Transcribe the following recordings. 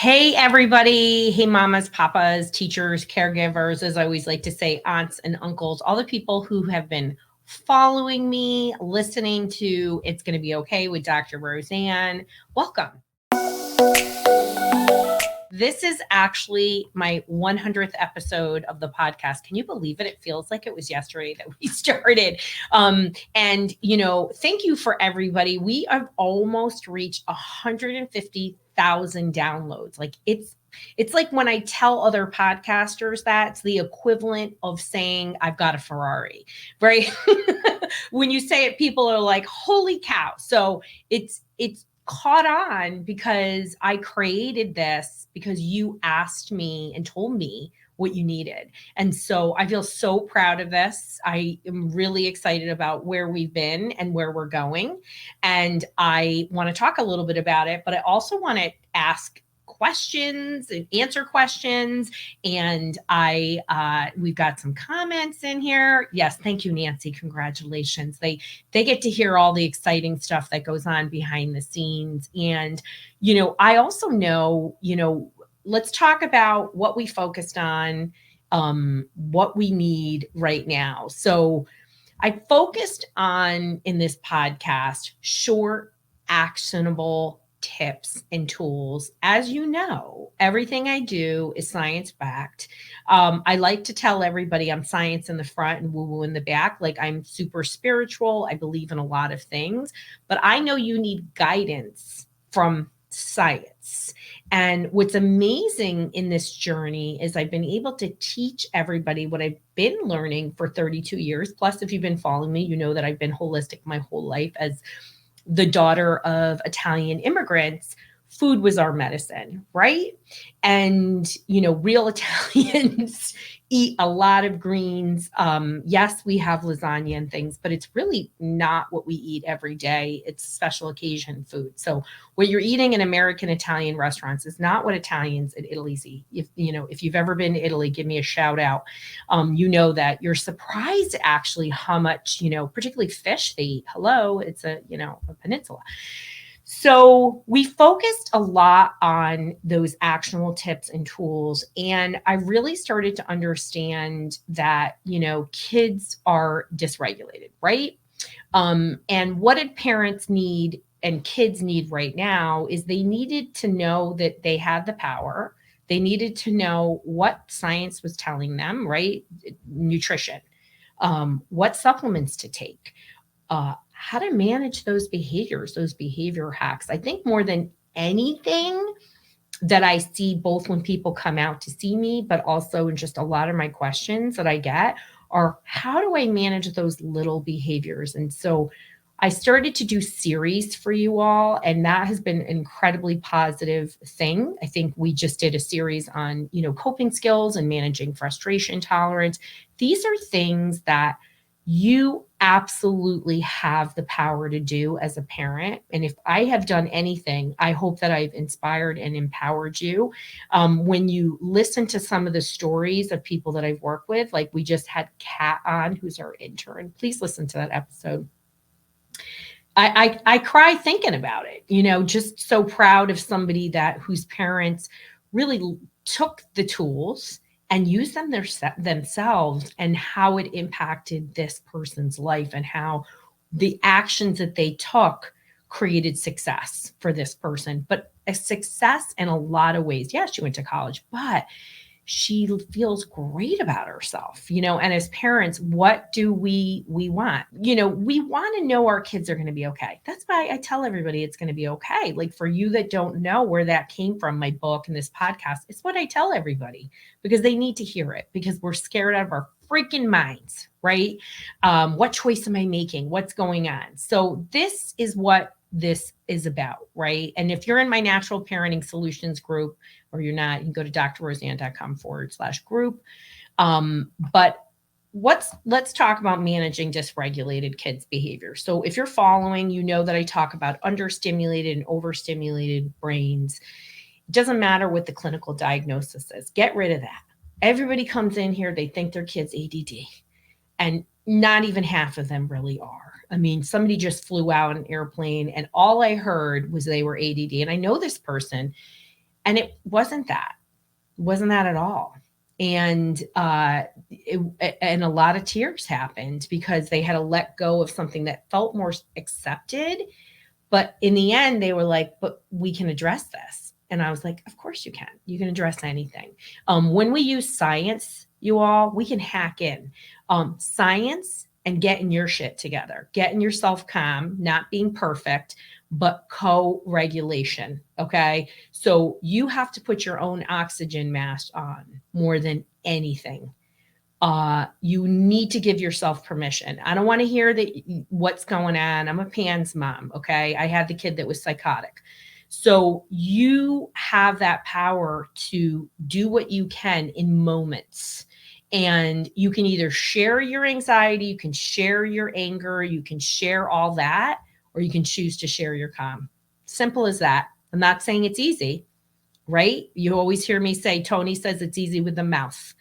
Hey, everybody. Hey, mamas, papas, teachers, caregivers, as I always like to say, aunts and uncles, all the people who have been following me, listening to It's Going to Be Okay with Dr. Roseann. Welcome. This is actually my 100th episode of the podcast. Can you believe it? It feels like it was yesterday that we started. Thank you for everybody. We have almost reached 150,000 downloads. Like it's like when I tell other podcasters that it's the equivalent of saying I've got a Ferrari, right? When you say it, people are like, holy cow. So it's caught on because I created this because you asked me and told me what you needed. And so I feel so proud of this. I am really excited about where we've been and where we're going. And I want to talk a little bit about it, but I also want to ask questions and answer questions. And we've got some comments in here. Yes, thank you, Nancy. Congratulations. They get to hear all the exciting stuff that goes on behind the scenes. And, I also know, let's talk about what we focused on, what we need right now. So I focused on, in this podcast, short, actionable tips and tools. As you know, everything I do is science-backed. I like to tell everybody I'm science in the front and woo-woo in the back. Like I'm super spiritual. I believe in a lot of things, but I know you need guidance from science. And what's amazing in this journey is I've been able to teach everybody what I've been learning for 32 years. Plus, if you've been following me, you know that I've been holistic my whole life as the daughter of Italian immigrants. Food was our medicine, right? And, real Italians eat a lot of greens. Yes, we have lasagna and things, but it's really not what we eat every day. It's special occasion food. So what you're eating in American Italian restaurants is not what Italians in Italy eat. If you've ever been to Italy, give me a shout out. You know that you're surprised actually how much, particularly fish they eat. Hello, it's a peninsula. So we focused a lot on those actionable tips and tools. And I really started to understand that, kids are dysregulated, right? And what did parents need and kids need right now is they needed to know that they had the power. They needed to know what science was telling them, right? Nutrition, what supplements to take, how to manage those behaviors, those behavior hacks. I think more than anything that I see, both when people come out to see me, but also in just a lot of my questions that I get are, how do I manage those little behaviors? And so I started to do series for you all, and that has been an incredibly positive thing. I think we just did a series on, coping skills and managing frustration tolerance. These are things that you absolutely have the power to do as a parent. And if I have done anything, I hope that I've inspired and empowered you. When you listen to some of the stories of people that I've worked with, like we just had Kat on, who's our intern. Please listen to that episode. I cry thinking about it, just so proud of somebody whose parents really took the tools and use them themselves, and how it impacted this person's life and how the actions that they took created success for this person. But a success in a lot of ways. Yes, she went to college, but she feels great about herself, and as parents, what do we want? We want to know our kids are going to be okay. That's why I tell everybody it's going to be okay. Like for you that don't know where that came from, my book and this podcast, it's what I tell everybody because they need to hear it, because we're scared out of our freaking minds, right? What choice am I making? What's going on? So this is what this is about, right? And if you're in my Natural Parenting Solutions group, or you're not, you can go to drroseann.com/group. But let's talk about managing dysregulated kids' behavior. So if you're following, you know that I talk about understimulated and overstimulated brains. It doesn't matter what the clinical diagnosis is. Get rid of that. Everybody comes in here, they think their kid's ADD, and not even half of them really are. I mean, somebody just flew out an airplane and all I heard was they were ADD. And I know this person, And it wasn't that. It wasn't that at all. And and a lot of tears happened because they had to let go of something that felt more accepted. But in the end, they were like, but we can address this. And I was like, of course you can. You can address anything. When we use science, you all, we can hack in science and getting your shit together, getting yourself calm, not being perfect, but co-regulation. Okay. So you have to put your own oxygen mask on more than anything. You need to give yourself permission. I don't want to hear that what's going on. I'm a PANS mom. Okay. I had the kid that was psychotic. So you have that power to do what you can in moments. And you can either share your anxiety, you can share your anger, you can share all that, or you can choose to share your calm. Simple as that. I'm not saying it's easy, right? You always hear me say, Tony says it's easy with the mouth.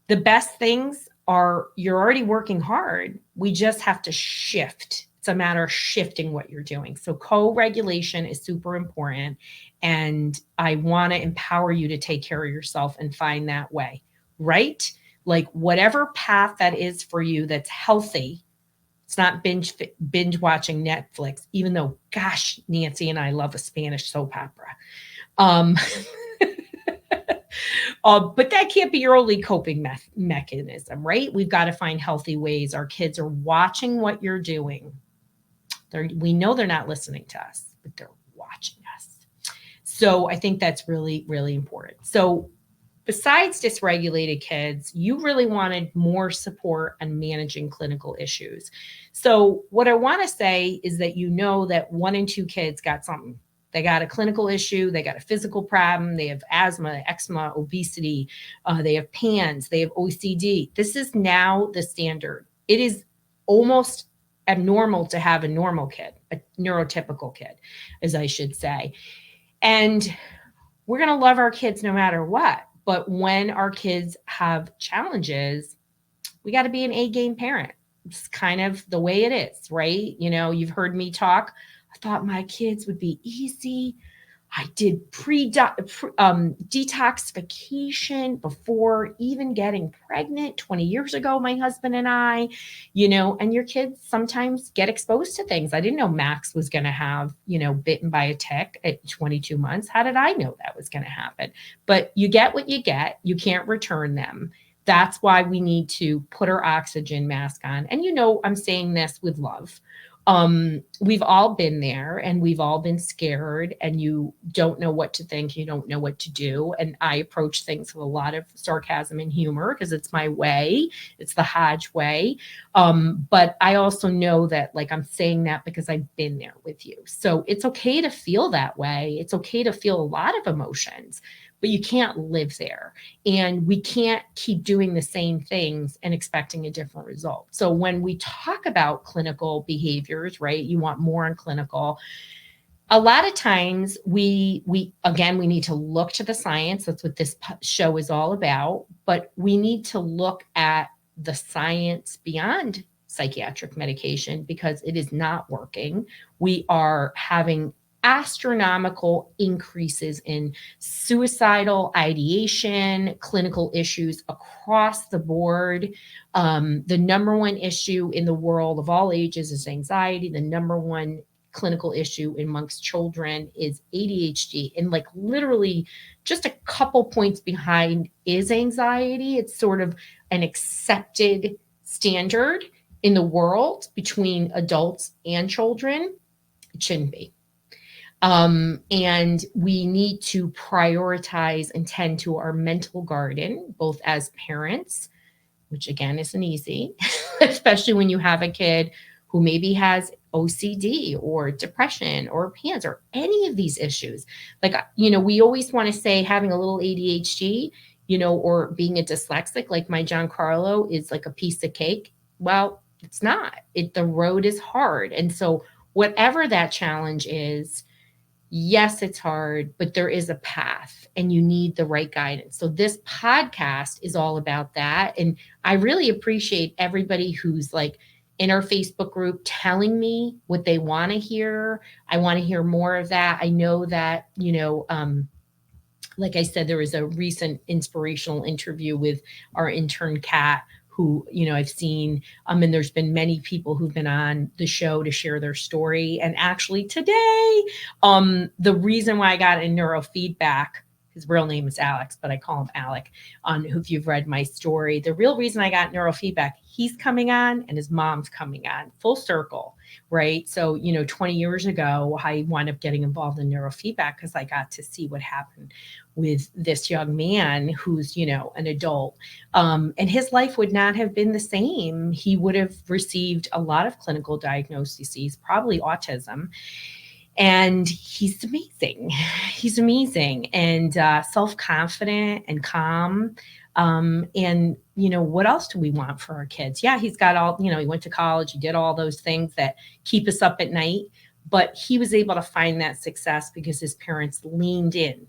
The best things are you're already working hard. We just have to shift. It's a matter of shifting what you're doing. So co-regulation is super important. And I want to empower you to take care of yourself and find that way, right? Like whatever path that is for you that's healthy. It's not binge watching Netflix, even though, gosh, Nancy and I love a Spanish soap opera. But that can't be your only coping mechanism, right? We've got to find healthy ways. Our kids are watching what you're doing. We know they're not listening to us, but they're watching us. So I think that's really, really important. So besides dysregulated kids, you really wanted more support on managing clinical issues. So what I want to say is that you know that 1 in 2 kids got something. They got a clinical issue. They got a physical problem. They have asthma, eczema, obesity. They have PANS. They have OCD. This is now the standard. It is almost abnormal to have a normal kid, a neurotypical kid, as I should say. And we're going to love our kids no matter what. But when our kids have challenges, we got to be an A-game parent. It's kind of the way it is, right? You know, you've heard me talk. I thought my kids would be easy. I did detoxification before even getting pregnant 20 years ago, my husband and I, you know, and your kids sometimes get exposed to things. I didn't know Max was going to have, you know, bitten by a tick at 22 months. How did I know that was going to happen? But you get what you get. You can't return them. That's why we need to put our oxygen mask on. And, you know, I'm saying this with love. We've all been there and we've all been scared and you don't know what to think. You don't know what to do. And I approach things with a lot of sarcasm and humor because it's my way. It's the Hodge way. But I also know that like I'm saying that because I've been there with you. So it's okay to feel that way. It's okay to feel a lot of emotions, but you can't live there. And we can't keep doing the same things and expecting a different result. So when we talk about clinical behaviors, right, you want more on clinical. A lot of times we need to look to the science. That's what this show is all about. But we need to look at the science beyond psychiatric medication because it is not working. We are having astronomical increases in suicidal ideation, clinical issues across the board. The number one issue in the world of all ages is anxiety. The number one clinical issue amongst children is ADHD. And like literally just a couple points behind is anxiety. It's sort of an accepted standard in the world between adults and children. It shouldn't be. And we need to prioritize and tend to our mental garden, both as parents, which again isn't easy, especially when you have a kid who maybe has OCD or depression or PANS or any of these issues. Like, you know, we always want to say having a little ADHD, you know, or being a dyslexic, like my Giancarlo is like a piece of cake. Well, it's not. The road is hard. And so whatever that challenge is, yes, it's hard, but there is a path and you need the right guidance. So this podcast is all about that. And I really appreciate everybody who's like in our Facebook group telling me what they want to hear. I want to hear more of that. I know that, you know, like I said, there was a recent inspirational interview with our intern Kat, who, I've seen, and there's been many people who've been on the show to share their story. And actually today, the reason why I got in neurofeedback, his real name is Alex, but I call him Alec, if you've read my story, the real reason I got neurofeedback, he's coming on and his mom's coming on, full circle, right? So, 20 years ago, I wound up getting involved in neurofeedback because I got to see what happened with this young man who's, an adult. And his life would not have been the same. He would have received a lot of clinical diagnoses, probably autism. And he's amazing. He's amazing and self-confident and calm. And, what else do we want for our kids? Yeah, he's got all, he went to college, he did all those things that keep us up at night. But he was able to find that success because his parents leaned in.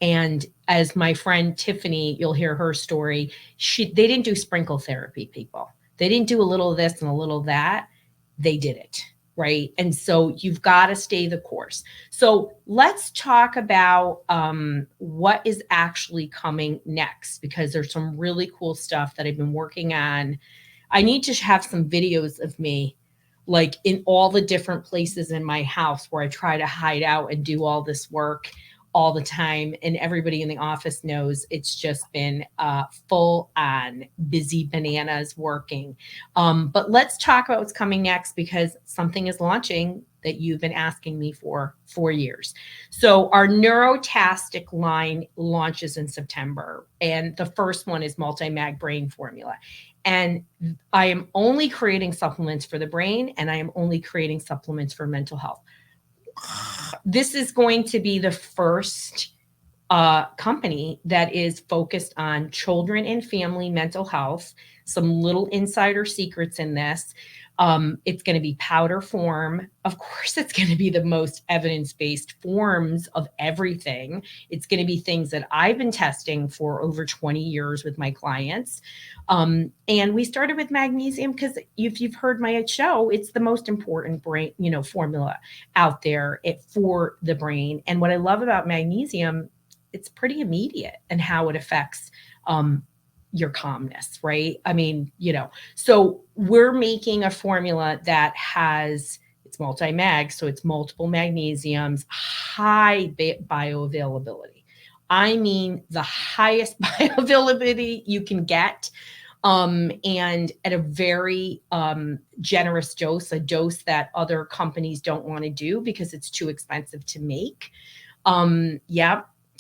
And as my friend Tiffany, you'll hear her story, they didn't do sprinkle therapy, people. They didn't do a little of this and a little of that. They did it, right? And so you've got to stay the course. So let's talk about what is actually coming next, because there's some really cool stuff that I've been working on. I need to have some videos of me, like in all the different places in my house where I try to hide out and do all this work all the time. And everybody in the office knows it's just been full on busy bananas working. But let's talk about what's coming next, because something is launching that you've been asking me for 4 years. So our Neurotastic line launches in September. And the first one is multi-mag brain formula. And I am only creating supplements for the brain, and I am only creating supplements for mental health. This is going to be the first company that is focused on children and family mental health. Some little insider secrets in this. It's going to be powder form. Of course, it's going to be the most evidence-based forms of everything. It's going to be things that I've been testing for over 20 years with my clients. And we started with magnesium because if you've heard my show, it's the most important brain, formula out there for the brain. And what I love about magnesium, it's pretty immediate in how it affects your calmness, right? I mean, so we're making a formula that it's multi-mag, so it's multiple magnesiums, high bioavailability. I mean, the highest bioavailability you can get, and at a very generous dose, a dose that other companies don't want to do because it's too expensive to make.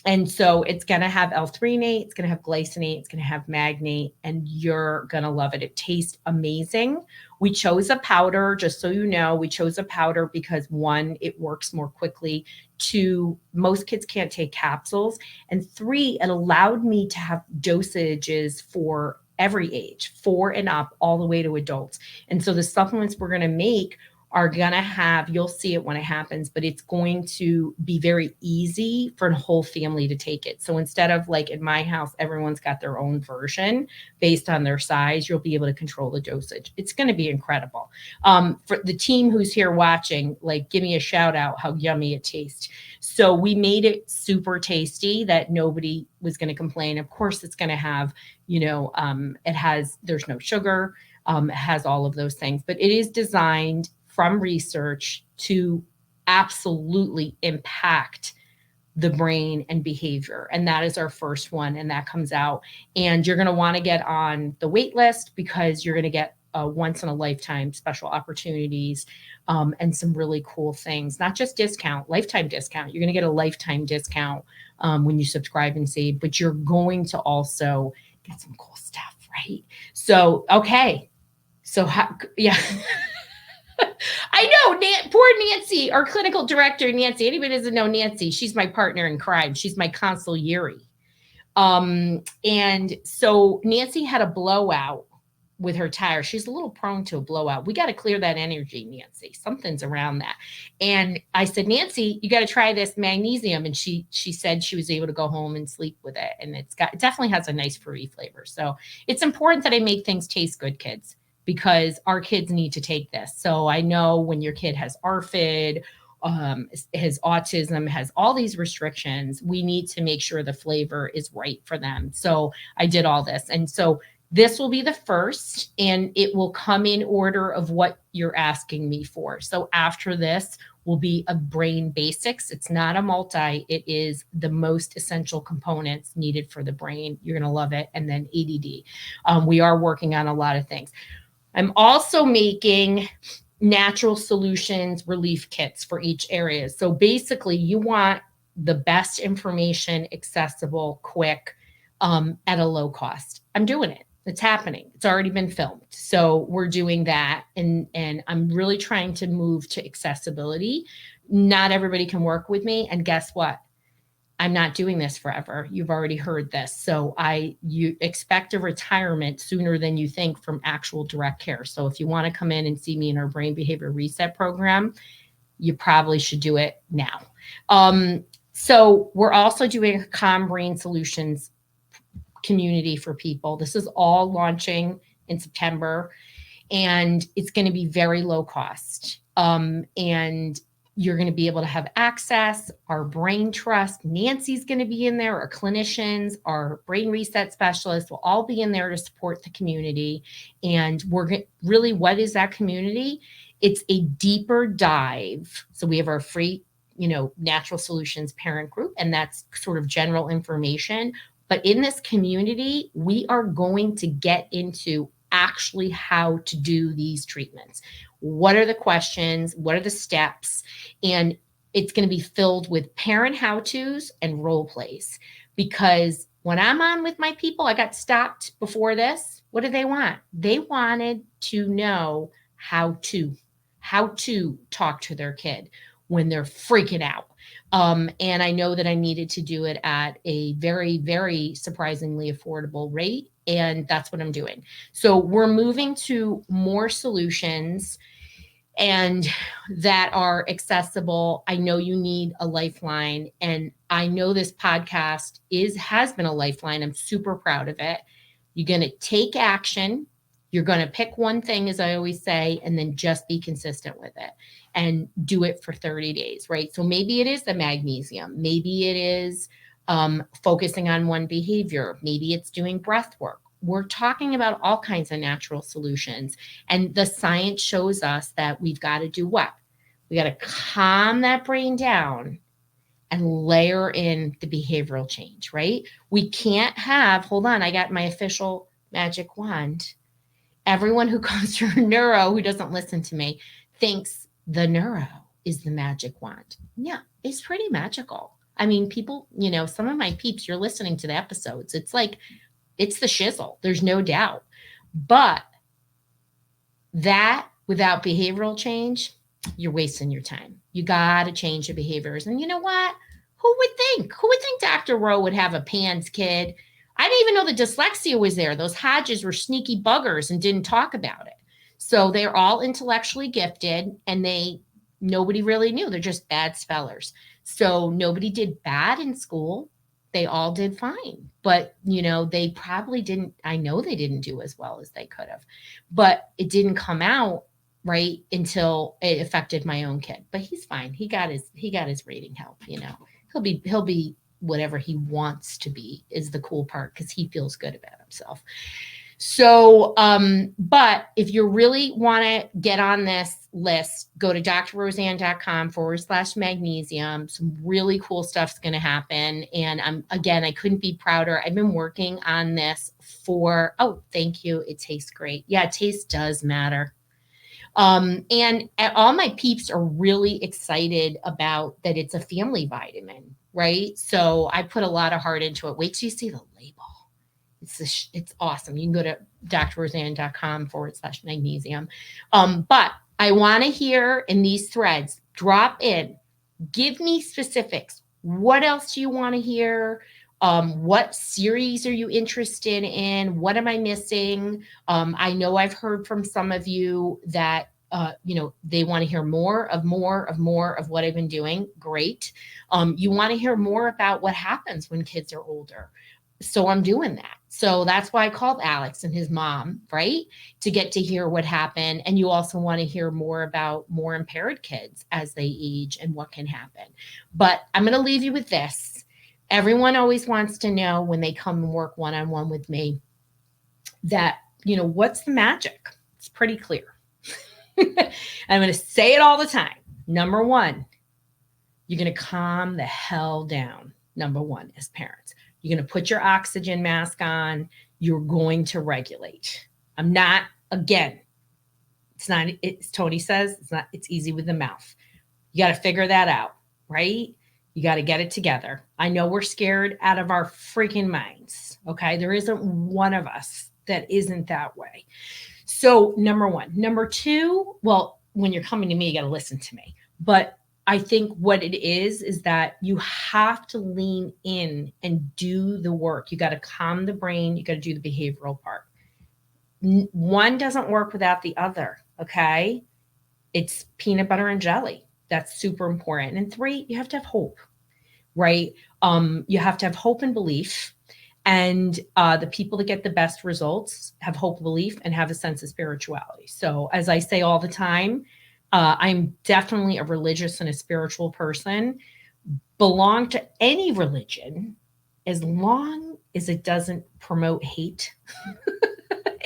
And so it's going to have L-threonate, it's going to have glycinate, it's going to have magnate, and you're going to love it. It tastes amazing. We chose a powder, just so you know, we chose a powder because 1, it works more quickly. 2, most kids can't take capsules. And 3, it allowed me to have dosages for every age, 4 and up, all the way to adults. And so the supplements we're going to make are going to have, you'll see it when it happens, but it's going to be very easy for the whole family to take it. So instead of like in my house, everyone's got their own version based on their size, you'll be able to control the dosage. It's going to be incredible. For the team who's here watching, like, give me a shout out how yummy it tastes. So we made it super tasty that nobody was going to complain. Of course, it's going to have, there's no sugar. It has all of those things, but it is designed from research to absolutely impact the brain and behavior. And that is our first one. And that comes out. And you're going to want to get on the wait list because you're going to get once in a lifetime special opportunities and some really cool things, not just lifetime discount. You're going to get a lifetime discount when you subscribe and save, but you're going to also get some cool stuff, right? So, okay. So, yeah. I know, poor Nancy, our clinical director, Nancy. Anybody doesn't know Nancy, she's my partner in crime. She's my consigliere. And so Nancy had a blowout with her tire. She's a little prone to a blowout. We got to clear that energy, Nancy. Something's around that. And I said, Nancy, you got to try this magnesium. And she said she was able to go home and sleep with it. And it definitely has a nice fruity flavor. So it's important that I make things taste good, kids, because our kids need to take this. So I know when your kid has ARFID, has autism, has all these restrictions. We need to make sure the flavor is right for them. So I did all this. And so this will be the first, and it will come in order of what you're asking me for. So after this will be a brain basics. It's not a multi, it is the most essential components needed for the brain. You're going to love it. And then ADD. We are working on a lot of things. I'm also making natural solutions relief kits for each area. So basically, you want the best information, accessible, quick, at a low cost. I'm doing it. It's happening. It's already been filmed. So we're doing that. And I'm really trying to move to accessibility. Not everybody can work with me. And guess what? I'm not doing this forever. You've already heard this. So you expect a retirement sooner than you think from actual direct care. So if you want to come in and see me in our brain behavior reset program, you probably should do it now. So we're also doing a Calm Brain Solutions community for people. This is all launching in September, and it's going to be very low cost. And you're going to be able to have access. Our brain trust, Nancy's going to be in there, our clinicians, our brain reset specialists will all be in there to support the community. And we're really, what is that community? It's a deeper dive. So we have our free, natural solutions parent group, and that's sort of general information. But in this community, we are going to get into actually how to do these treatments. What are the questions? What are the steps? And it's going to be filled with parent how-tos and role plays. Because when I'm on with my people, I got stopped before this. What did they want? They wanted to know how to talk to their kid when they're freaking out. And I know that I needed to do it at a very, very surprisingly affordable rate. And that's what I'm doing. So we're moving to more solutions and that are accessible. I know you need a lifeline. And I know this podcast has been a lifeline. I'm super proud of it. You're going to take action. You're going to pick one thing, as I always say, and then just be consistent with it and do it for 30 days, right? So maybe it is the magnesium. Maybe it is focusing on one behavior. Maybe it's doing breath work. We're talking about all kinds of natural solutions. And the science shows us that we've got to do what? We got to calm that brain down and layer in the behavioral change, right? We can't have, hold on, I got my official magic wand. Everyone who comes to neuro who doesn't listen to me thinks the neuro is the magic wand. Yeah, it's pretty magical. I mean, people, some of my peeps, you're listening to the episodes. It's like, it's the shizzle. There's no doubt. But that without behavioral change, you're wasting your time. You got to change the behaviors. And you know what? Who would think? Who would think Dr. Rowe would have a PANS kid? I didn't even know the dyslexia was there. Those Hodges were sneaky buggers and didn't talk about it. So they're all intellectually gifted and nobody really knew. They're just bad spellers. So nobody did bad in school. They all did fine. But, they probably didn't, I know they didn't do as well as they could have. But it didn't come out right until it affected my own kid. But he's fine. He got his reading help, He'll be whatever he wants to be is the cool part because he feels good about himself. So, but if you really want to get on this list, go to drroseann.com/magnesium. Some really cool stuff's going to happen. And I couldn't be prouder. I've been working on this thank you. It tastes great. Yeah, taste does matter. And all my peeps are really excited about that. It's a family vitamin, right? So I put a lot of heart into it. Wait till you see the label. It's awesome. You can go to drroseann.com/magnesium. But I want to hear in these threads, drop in, give me specifics. What else do you want to hear? What series are you interested in? What am I missing? I know I've heard from some of you that, they want to hear more of what I've been doing. Great. You want to hear more about what happens when kids are older. So I'm doing that. So that's why I called Alex and his mom, right? To get to hear what happened. And you also want to hear more about more impaired kids as they age and what can happen. But I'm going to leave you with this. Everyone always wants to know when they come and work one-on-one with me that, what's the magic? It's pretty clear. I'm going to say it all the time. Number one, you're going to calm the hell down. Number one, as parents, you're going to put your oxygen mask on. You're going to regulate. Again, Tony says, it's easy with the mouth. You got to figure that out, right? You got to get it together. I know we're scared out of our freaking minds. Okay. There isn't one of us that isn't that way. So number one. Number two, well, when you're coming to me, you got to listen to me. But I think what it is that you have to lean in and do the work. You got to calm the brain. You got to do the behavioral part. One doesn't work without the other. Okay. It's peanut butter and jelly. That's super important. And three, you have to have hope, right? You have to have hope and belief. And the people that get the best results have hope, belief, and have a sense of spirituality. So as I say all the time, I'm definitely a religious and a spiritual person, belong to any religion as long as it doesn't promote hate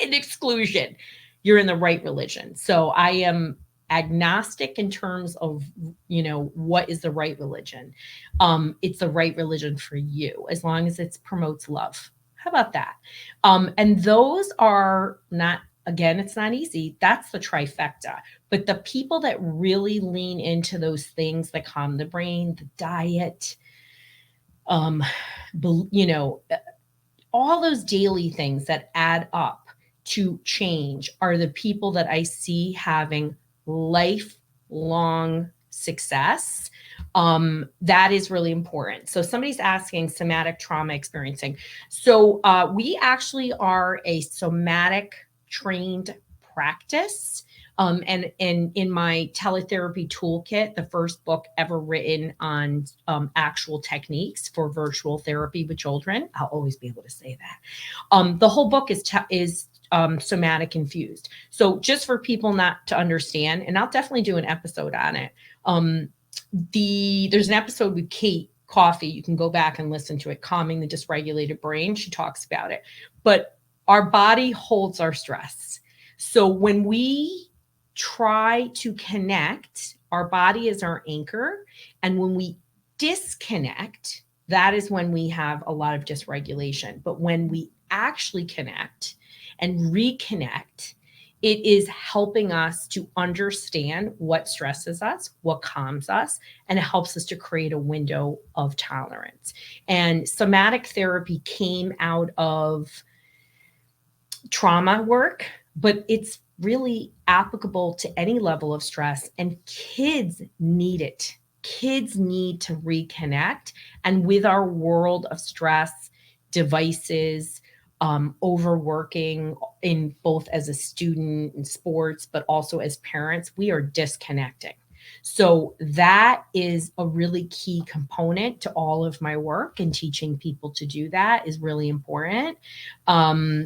and exclusion. You're in the right religion. So I am agnostic in terms of, what is the right religion. It's the right religion for you as long as it promotes love. How about that? And those are not, again, it's not easy. That's the trifecta. But the people that really lean into those things that calm the brain, the diet, all those daily things that add up to change are the people that I see having lifelong success. That is really important. So somebody's asking somatic trauma experiencing. So we actually are a somatic trained practice. And in my teletherapy toolkit, the first book ever written on actual techniques for virtual therapy with children, I'll always be able to say that. The whole book is somatic infused. So just for people not to understand, and I'll definitely do an episode on it. There's an episode with Kate Coffee. You can go back and listen to it, Calming the Dysregulated Brain. She talks about it. But our body holds our stress. So when we try to connect, our body is our anchor. And when we disconnect, that is when we have a lot of dysregulation. But when we actually connect and reconnect, it is helping us to understand what stresses us, what calms us, and it helps us to create a window of tolerance. And somatic therapy came out of trauma work, but it's really applicable to any level of stress, and kids need it. Kids need to reconnect. And with our world of stress, devices, overworking in both as a student in sports, but also as parents, we are disconnecting. So that is a really key component to all of my work, and teaching people to do that is really important.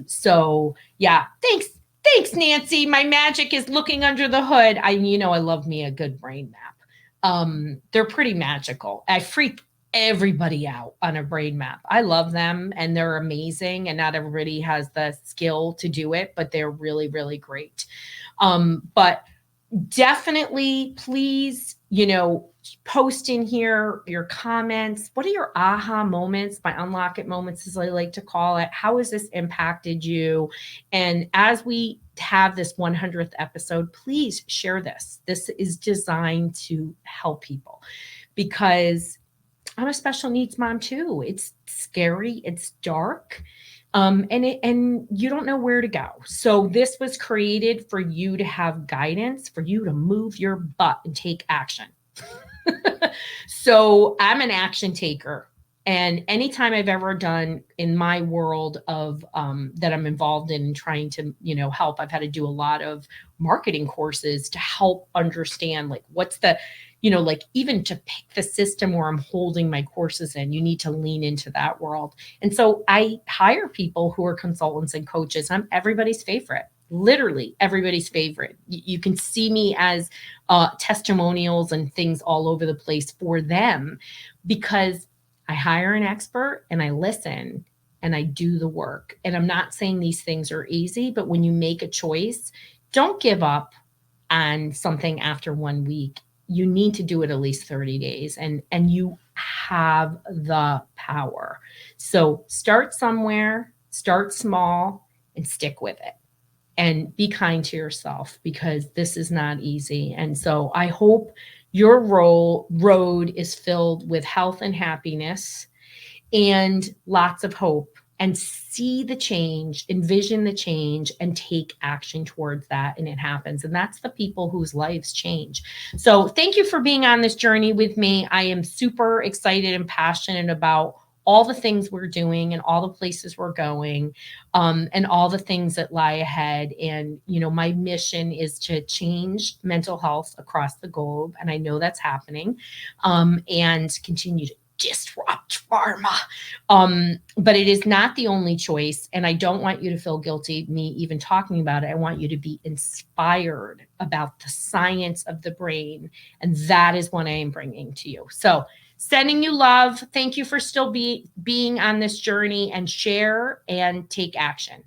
So yeah, thanks, Nancy. My magic is looking under the hood. I love me a good brain map. They're pretty magical. I freak everybody out on a brain map. I love them and they're amazing, and not everybody has the skill to do it, but they're really, really great. But definitely please, post in here your comments. What are your aha moments, my unlock it moments, as I like to call it? How has this impacted you? And as we have this 100th episode, please share this. This is designed to help people, because I'm a special needs mom too. It's scary. It's dark. And you don't know where to go. So this was created for you to have guidance, for you to move your butt and take action. So I'm an action taker. And anytime I've ever done in my world of that I'm involved in trying to, help, I've had to do a lot of marketing courses to help understand like what's the, like even to pick the system where I'm holding my courses in, you need to lean into that world. And so I hire people who are consultants and coaches. I'm everybody's favorite, literally everybody's favorite. You can see me as testimonials and things all over the place for them because I hire an expert and I listen and I do the work. And I'm not saying these things are easy, but when you make a choice, don't give up on something after 1 week. You need to do it at least 30 days and you have the power. So start somewhere, start small and stick with it. And be kind to yourself because this is not easy. And so I hope your road is filled with health and happiness and lots of hope, and see the change, envision the change, and take action towards that. And it happens. And that's the people whose lives change. So thank you for being on this journey with me. I am super excited and passionate about all the things we're doing and all the places we're going, and all the things that lie ahead. And, my mission is to change mental health across the globe. And I know that's happening, and continue to disrupt pharma. But it is not the only choice. And I don't want you to feel guilty, me even talking about it. I want you to be inspired about the science of the brain. And that is what I am bringing to you. So sending you love. Thank you for still being on this journey, and share and take action.